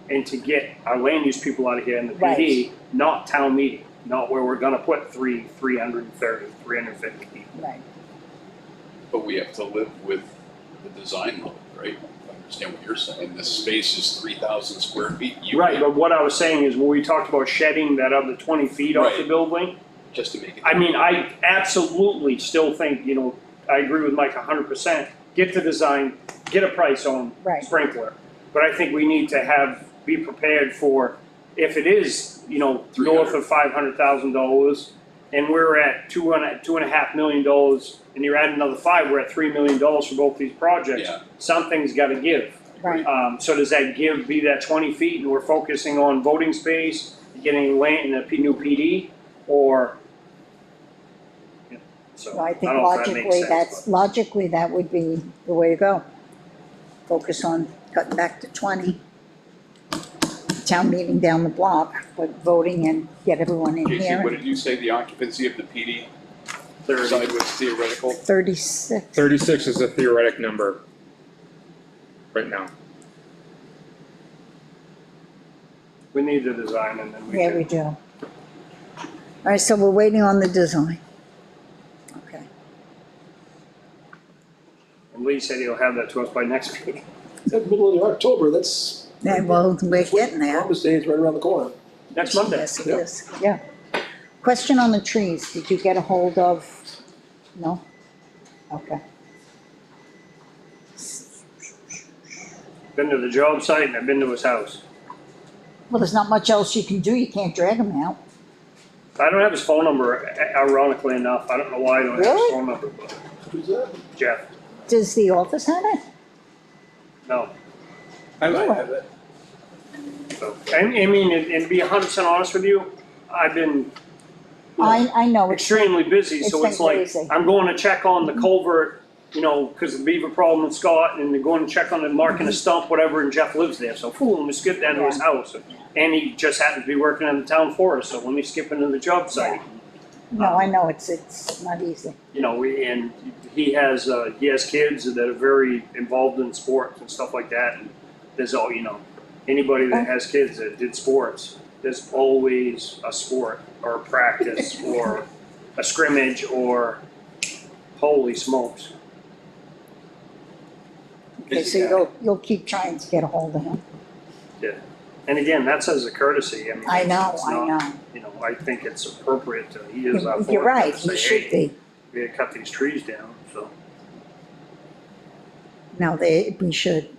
and to get our land use people out of here in the PD, not town meeting, not where we're gonna put 350 people. Right. But we have to live with the design mode, right? I understand what you're saying. This space is 3,000 square feet. You Right, can't- but what I was saying is when we talked about shedding that other 20 feet off the Right. building, Just to make it. I mean, I absolutely still think, I agree with Mike 100%. Get the design, get a price on Right. sprinkler. But I think we need to be prepared for, if it is, north of $500,000 and we're at $2.5 million and you're adding another 5, we're at $3 million for both these projects. Yeah. Something's gotta give. Right. So does that be that 20 feet and we're focusing on voting space, getting land in a new PD, or? So, I think don't know if that makes sense, logically, that would be the way to go. Focus on cutting back to 20. Town meeting down the block, but voting and get everyone in Casey, here. what did you say the occupancy of the PD but 30. side was theoretical? 36. 36 is a theoretic number right now. We need the design and then we Yeah, can. we do. All right, so we're waiting on the design. Okay. And Lee said he'll have that to us by next meeting. That middle of October, that's. Yeah, well, we're getting there. Columbus Day is right around the corner. Next Monday. Yes, it Yeah. is, yeah. Question on the trees, did you get a hold of, no? Okay. Been to the job site and I've been to his house. Well, there's not much else you can do, you can't drag them out. I don't have his phone number, ironically enough. I don't know why I don't have his Really? phone number, but Who's that? Jeff, Does the office have it? no. I might have it. So, I mean, and to be 100% honest with you, I've been I know, it's, extremely busy, it's so been it's like, crazy. I'm going to check on the culvert, because of the beaver problem with Scott, and they're going to check on the marking a stump, whatever, and Jeff lives there, so let me skip down to his house. And he just happens to be working in the town forest, so let me skip into the job site. no, I know, it's not easy. And he has kids that are very involved in sports and stuff like that, and there's anybody that has kids that did sports, there's always a sport or a practice or a scrimmage or holy smokes. Okay, so you'll keep trying to get a hold of him. And again, that's as a courtesy. I mean, I know, it's I not- know. I think it's appropriate to, he is our You're right, foreman, he to say, should hey, be. we gotta cut these trees down, so. No, we should.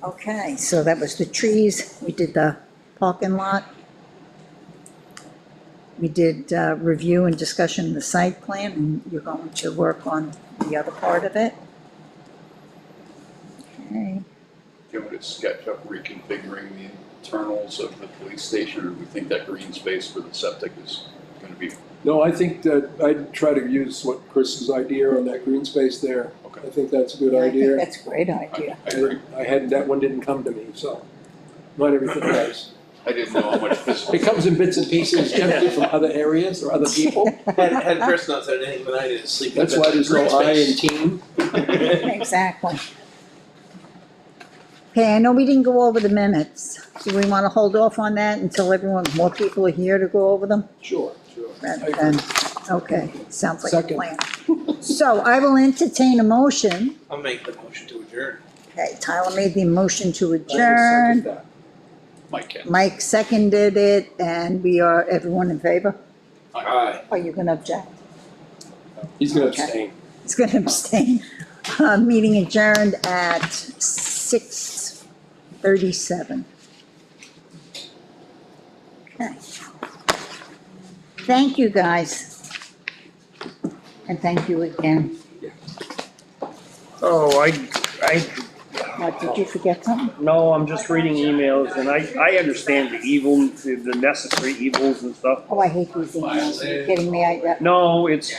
Okay, so that was the trees, we did the parking lot. We did review and discussion of the site plan, and you're going to work on the other part of it. Okay, Do you want to sketch up reconfiguring the internals of the police station, or do we think that green space for the septic is gonna be? No, I think that I'd try to use what Chris's idea on that green space there. Okay. I think that's a good I think idea. that's a great idea. I agree. That one didn't come to me, so not everything does. I didn't know how much physical. It comes in bits and pieces generally from other areas or other people. Had Chris not said anything, then I didn't sleep. in That's bed why in there's no green I in space. team. Exactly. Okay, I know we didn't go over the minutes. Do we want to hold off on that until more people are here to go over them? Sure. Rather than, okay, sounds like a Second. plan. So I will entertain a motion. I'll make the motion to adjourn. Okay, Tyler made the motion to I will second adjourn. that. Mike can. Mike seconded it, and we are, everyone in favor? Aye. Are you gonna object? He's gonna Okay. abstain. He's gonna abstain. Meeting adjourned at 6:37. Okay. Thank you, guys. And thank you again. Oh, What, did you forget something? no, I'm just reading emails and I understand the evil, the necessary evils and stuff. Oh, I hate these emails. Are you kidding me? No, it's,